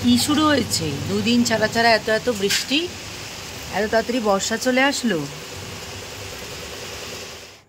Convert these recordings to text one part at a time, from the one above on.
কি শুরু হয়েছে? দুদিন ছাড়া ছাড়া এত এত বৃষ্টি, এত তাড়াতাড়ি বর্ষা চলে আসলো।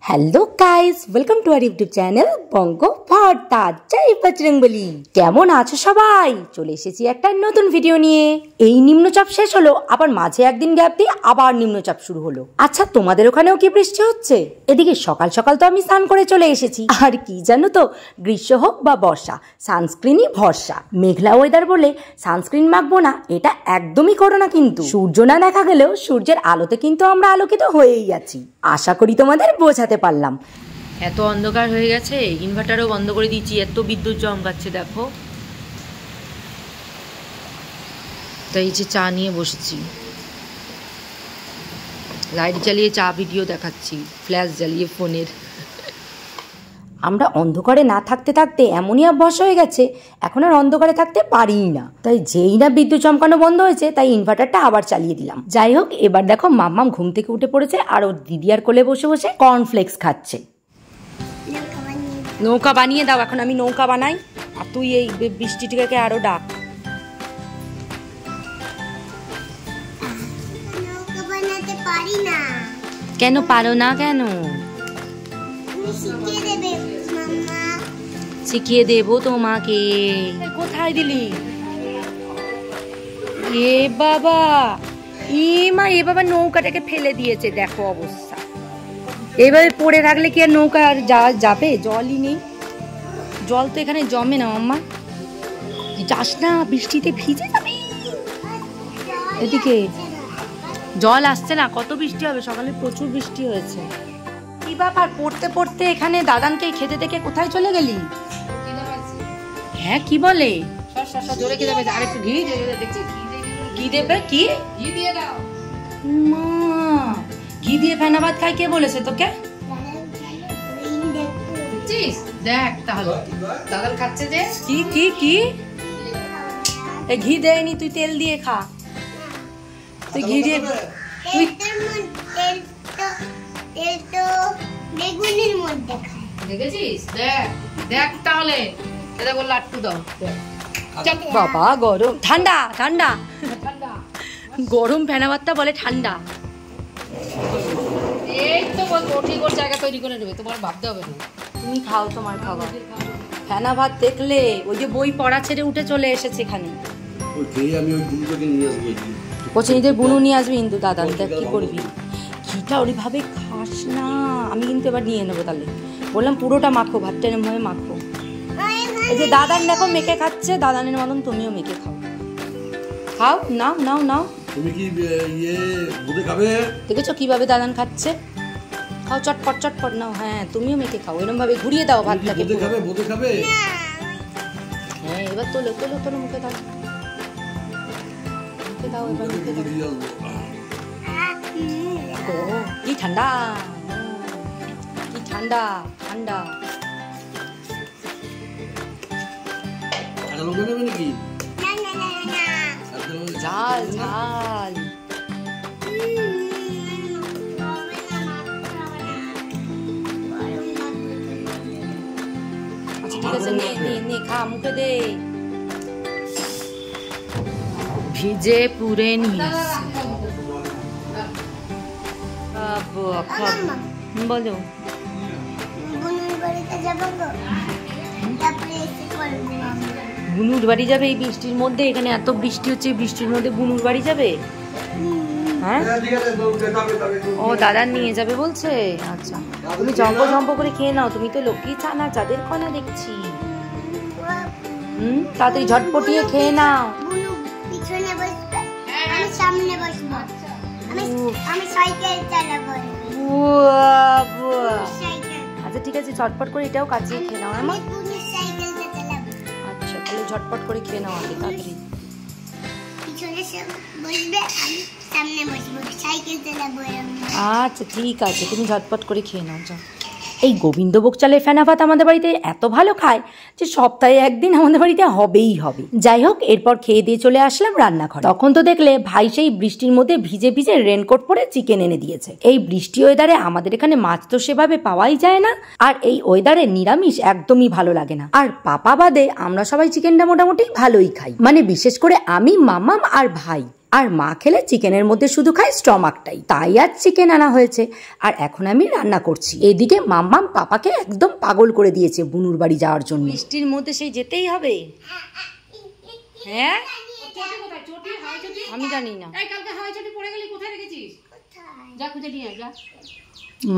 Hello guys, welcome to our YouTube channel Banga Bharta. জয় বজরংবলী। কেমন আছো সবাই? চলে এসেছি একটা নতুন ভিডিও নিয়ে। এই নিম্নচাপ শেষ হলো, আবার মাঝে একদিন গ্যাপ দিয়ে আবার নিম্নচাপ শুরু হলো। আচ্ছা, তোমাদের ওখানেও কি বৃষ্টি হচ্ছে? এদিকে সকাল সকাল তো আমি স্নান করে চলে এসেছি। আর কি জানো তো, গ্রীষ্ম হোক বা বর্ষা, সানস্ক্রিনই ভরসা। মেঘলা ওয়েদার বলে সানস্ক্রিন মাখবো না এটা একদমই করো না কিন্তু। সূর্য না দেখা গেলেও সূর্যের আলোতে কিন্তু আমরা আলোকিত হয়েই আছি। আশা করি তোমাদের বোঝাতে পারলাম। এত অন্ধকার হয়ে গেছে, ইনভার্টারও বন্ধ করে দিয়েছি, এত বিদ্যুৎ চমকাচ্ছে দেখো। তাই যে চা নিয়ে বসেছি, লাইট জ্বালিয়ে চা ভিডিও দেখাচ্ছি, ফ্ল্যাশ জ্বালিয়ে ফোনের। আমরা অন্ধকারে না থাকতে থাকতে এমনই অভ্যাস হয়ে গেছে, এখন আর অন্ধকারে থাকতে পারিই না। তাই যেই না বিদ্যুৎ চমকানো বন্ধ হয়েছে, তাই ইনভার্টারটা আবার চালিয়ে দিলাম। যাই হোক, এবার দেখো মাম্মাম ঘুম থেকে উঠে পড়েছে আর ওর দিদি আর কোলে বসে বসে কর্নফ্লেক্স খাচ্ছে। নৌকা বানিয়ে দাও, এখন আমি নৌকা বানাই আর তুই এই বৃষ্টিটাকে আরো ডাক। কেন পারো না? কেন? শিখিয়ে দেবো তোমাকে। কোথায় দিলি? এ বাবা, এ বাবা নৌকাটাকে ফেলে দিয়েছে, দেখো অবস্থা। এভাবে পড়ে থাকলে কি আর নৌকা আর যাবে? জলই নেই, জল তো এখানে জমে না। মাম্মা যাস না, বৃষ্টিতে ভিজে যাবে। এদিকে জল আসছে না, কত বৃষ্টি হবে? সকালে প্রচুর বৃষ্টি হয়েছে। কি ব্যাপার, পড়তে পড়তে এখানে দাদানকে খেতে দেখে কোথায় চলে গেলি? হ্যাঁ, কি বলে? জোরে খেতে হবে, আরেকটু ঘি দেখছি। কি দেবে? কি ঘি দিয়ে দাও। মা, ঘি দিয়ে ফেনা ভাত খাই কে বলেছে তোকে? দেখ তাহলে দাদার খাচ্ছে যে। কি কি কি? এই ঘি দেয়নি, তুই তেল দিয়ে খা। তুই ঘি দিয়ে, তুই বেগুনের মধ্যে খায়, দেখেছিস? দেখ দেখ তাহলে, দাদা বললো আটটু দাও। বাবা গরম, ঠান্ডা ঠান্ডা গরম ফেনা ভাতটা বলে ঠান্ডা। এই তো বলতো ঠিক ওর জায়গা তৈরি করে নেবে, তোমার ভাবতে হবে না। তুমি খাও তোমার খাবার। ফেনা ভাত দেখলে ওই যে বই পড়া ছেড়ে উঠে চলে এসেছে এখানে। নিজের বুনু নিয়ে আসবি কিন্তু দাদা, দেখ কি করবি। ঘিটা ওইভাবে খাস না, আমি কিন্তু এবার নিয়ে নেবো। তাহলে বললাম পুরোটা মাখো, ভাতটা এরম ভাবে মাখো। এই যে দাদান দেখো মেখে খাচ্ছে, দাদানের মতন তুমিও মেখে খাও। খাও, নাও নাও নাও। তুমি কি দুধে খাবে? দেখেছো কিভাবে দাদান খাচ্ছে? খাও, চটপট চটপট নাও। হ্যাঁ, তুমিও মেখে খাও, এরকম ভাবে ঘুরিয়ে দাও ভাতটাকে। দুধে খাবে? হ্যাঁ, এবার তোলো তোলো তোলো, মুখে দাও, মুখে দাও, এবার মুখে দাও। ও কি ঠান্ডা, কি ঠান্ডা ঠান্ডা। ঝাল ঝাল। আচ্ছা ঠিক আছে, নে নে নে, খা, মুখে দে। ভিজে পুরে নিয়ে বলো। বুনুর বাড়ি যাবে এই বৃষ্টির মধ্যে? এখানে এত বৃষ্টি হচ্ছে, বৃষ্টির মধ্যে বুনুর বাড়ি যাবে? হ্যাঁ, ও দাদা নিয়ে যাবে বলছে। আচ্ছা, তুমি জম্প জম্প করে খেয়ে নাও, তুমি তো লক্ষ্মী ছানা, চাঁদের কণা দেখছি। তাড়াতাড়ি ঝটপটিয়ে খেয়ে নাও। আচ্ছা ঠিক আছে, ঝটপট করে এটাও কাচিয়ে খেয়ে নাও। আমার আচ্ছা, তাহলে ঝটপট করে খেয়ে নাও আগে, তাড়াতাড়ি। আচ্ছা ঠিক আছে, তুমি ঝটপট করে খেয়ে নাও, যাও। এই গোবিন্দভোগ চালের ফেনা ভাত আমাদের বাড়িতে এত ভালো খায় যে সপ্তাহে একদিন আমাদের বাড়িতে হবেই হবে। যাই হোক, এরপর খেয়ে দিয়ে চলে আসলাম রান্নাঘরে। তখন তো দেখলে ভাই সেই বৃষ্টির মধ্যে ভিজে ভিজে রেনকোট পরে চিকেন এনে দিয়েছে। এই বৃষ্টি ওয়েদারে আমাদের এখানে মাছ তো সেভাবে পাওয়াই যায় না, আর এই ওয়েদারে নিরামিষ একদমই ভালো লাগে না। আর পাপা বাদে আমরা সবাই চিকেনটা মোটামুটি ভালোই খাই, মানে বিশেষ করে আমি, মাম্মাম আর ভাই। আর মা খেলে চিকেনের মধ্যে শুধু খায় স্টমাকটাই, তাই আজ চিকেন আনা হয়েছে। আর এখন আমি রান্না করছি। এদিকে মাম্মাম পাপাকে একদম পাগল করে দিয়েছে বুনুর বাড়ি যাওয়ার জন্য। বৃষ্টির মধ্যে সেই যেতেই হবে। হ্যাঁ, আমি জানি না।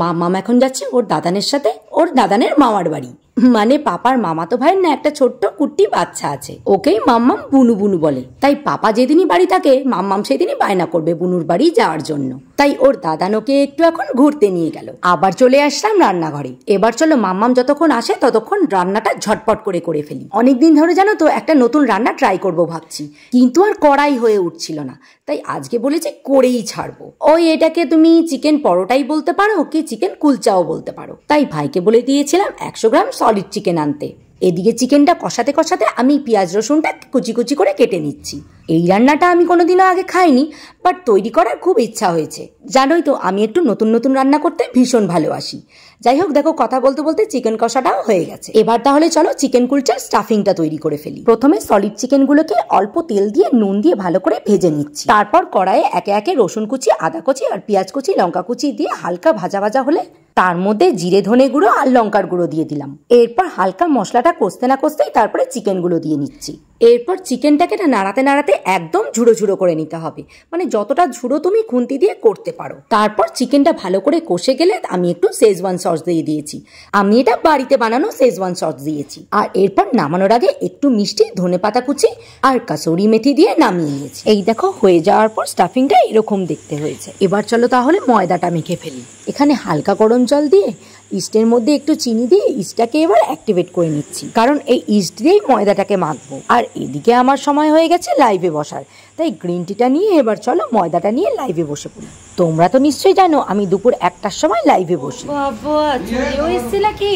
মাম্মাম এখন যাচ্ছে ওর দাদানের সাথে ওর দাদানের মামার বাড়ি। মানে পাপার মামাতো ভাইয়ের না একটা ছোট্ট কুট্টি বাচ্চা আছে, ওকেই মাম্মাম বুনু বুনু বলে। তাই পাপা যেদিনই বাড়ি থাকে মাম্মাম সেদিনই বায়না করবে বুনুর বাড়ি যাওয়ার জন্য। তাই ওর দাদানোকে একটু এখন ঘুরতে নিয়ে গেল। আবার চলে আসলাম রান্নাঘরে। এবার চলো মাম্মাম যতক্ষণ আসে ততক্ষণ রান্নাটা ঝটপট করে ফেলি। অনেকদিন ধরে জানো তো একটা নতুন রান্না ট্রাই করব ভাবছি, কিন্তু আর করাই হয়ে উঠছিল না। তাই আজকে বলেছি করেই ছাড়বো। ওই এটাকে তুমি চিকেন পরোটাই বলতে পারো কি চিকেন কুলচাও বলতে পারো। তাই ভাইকে বলে দিয়েছিলাম 100 গ্রাম সলিড চিকেন আনতে। এদিকে চিকেনটা কষাতে কষাতে আমি পেঁয়াজ রসুনটা কুচি কুচি করে কেটে নিচ্ছি। এই রান্নাটা আমি কোনোদিনও আগে খাইনি, বাট তৈরি করার খুব ইচ্ছা হয়েছে। জানোই তো আমি একটু নতুন নতুন রান্না করতে ভীষণ ভালোবাসি। যাই হোক, দেখো কথা বলতে বলতে চিকেন কষাটাও হয়ে গেছে। এবার তাহলে চলো চিকেন কুলচার স্টাফিংটা তৈরি করে ফেলি। প্রথমে সলিড চিকেনগুলোকে অল্প তেল দিয়ে নুন দিয়ে ভালো করে ভেজে নিচ্ছি। তারপর কড়াইয়ে একে একে রসুন কুচি, আদা কুচি আর পেঁয়াজ কুচি, লঙ্কা কুচি দিয়ে হালকা ভাজা ভাজা হলে তার মধ্যে জিরে ধনে গুঁড়ো আর লঙ্কার গুঁড়ো দিয়ে দিলাম। এরপর হালকা মশলাটা কষতে না কষতেই তারপরে চিকেনগুলো দিয়ে নিচ্ছি। এরপর চিকেনটাকে নাড়াতে নাড়াতে একদম ঝুড়ো ঝুড়ো করে নিতে হবে, মানে যতটা ঝুড়ো তুমি খুন্তি দিয়ে করতে পারো। তারপর চিকেনটা ভালো করে কষে গেলে আমি একটু শেজওয়ান সস দিয়ে দিয়েছি। আমি এটা বাড়িতে বানানো শেজওয়ান সস দিয়েছি। আর এরপর নামানোর আগে একটু মিষ্টি, ধনেপাতা কুচি আর কাসুরি মেথি দিয়ে নামিয়ে নিয়েছি। এই দেখো হয়ে যাওয়ার পর স্টাফিংটা এরকম দেখতে হয়েছে। এবার চলো তাহলে ময়দাটা মেখে ফেলি। এখানে হালকা গরম জল দিয়ে ইস্টের মধ্যে একটু চিনি দিয়ে ইস্টটাকে এবার অ্যাক্টিভেট করে নিচ্ছি, কারণ এই ইস্ট দিয়েই ময়দাটাকে মাখবো। আর এদিকে আমার সময় হয়ে গেছে লাইভে বসার, তাই গ্রিন টিটা নিয়ে এবার চলো ময়দাটা নিয়ে লাইভে বসে পড়ি। তোমরা তো নিশ্চয়ই জানো আমি দুপুর 1টার সময় লাইভে বসি। বাবা চলেও এসেছিল কি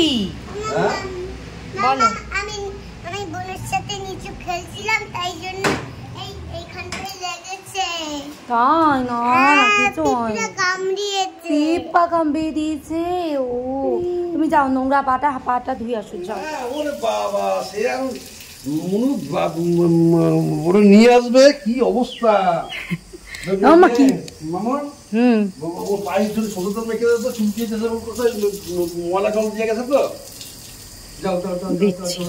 বলো? আমি বোনের সাথে নিচে খেলছিলাম, তাই জন্য এইখানটায় লেগেছে। তাই না, কিছু কামড়িয়েছে। পিঁপড়া কামড়ে দিয়েছে। ও তুমি যাও নোংরা পাটা ধুয়ে আসো, যাও। ওরে বাবা, সে আর ওরা নিয়ে আসবে, কি অবস্থা। মামা কি মামা ও পায়ের জন্য সচেতন মেখে দেবে তো, চুলকিয়েছে কোথায় ময়লা জল দিয়ে গেছে তো। যাও যাও যাও দিচ্ছি।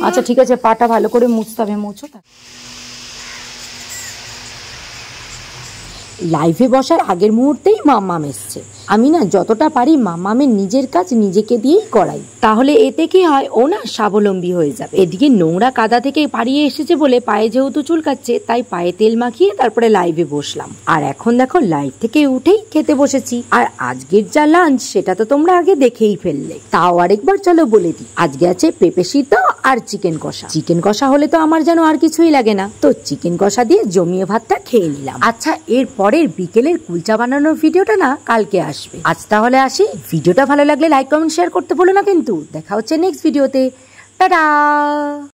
আচ্ছা ঠিক আছে, পাটা ভালো করে মুছতে হবে, মুছো। লাইভে বসার আগের মুহূর্তেই মাম্মাম এসছে। আমি না যতটা পারি মাম্মামের নিজের কাজ নিজেকে দিয়েই করাই, তাহলে এতে কি হয় ও না স্বাবলম্বী হয়ে যাবে। এদিকে নোংরা কাদা থেকে পাড়িয়ে এসেছে বলে পায়ে যেহেতু চুলকাচ্ছে, তাই পায়ে তেল মাখিয়ে তারপরে লাইভে বসলাম। আর এখন দেখো লাইভ থেকে উঠেই খেতে বসেছি। আর আজকের যা লাঞ্চ সেটা তো তোমরা আগে দেখেই ফেললে, তাও আরেকবার চলো বলে দিই। আজকে আছে পেঁপে সিদ্ধ আর চিকেন কষা। চিকেন কষা হলে তো আমার যেন আর কিছুই লাগে না, তো চিকেন কষা দিয়ে জমিয়ে ভাতটা খেয়ে নিলাম। আচ্ছা, এর পরের বিকেলের কুলচা বানানোর ভিডিওটা না কালকে আসবে। আজ তাহলে আসি। ভিডিওটা ভালো লাগলে লাইক কমেন্ট শেয়ার করতে ভুলো না কিন্তু। দেখা হচ্ছে নেক্সট ভিডিওতে। টাটা।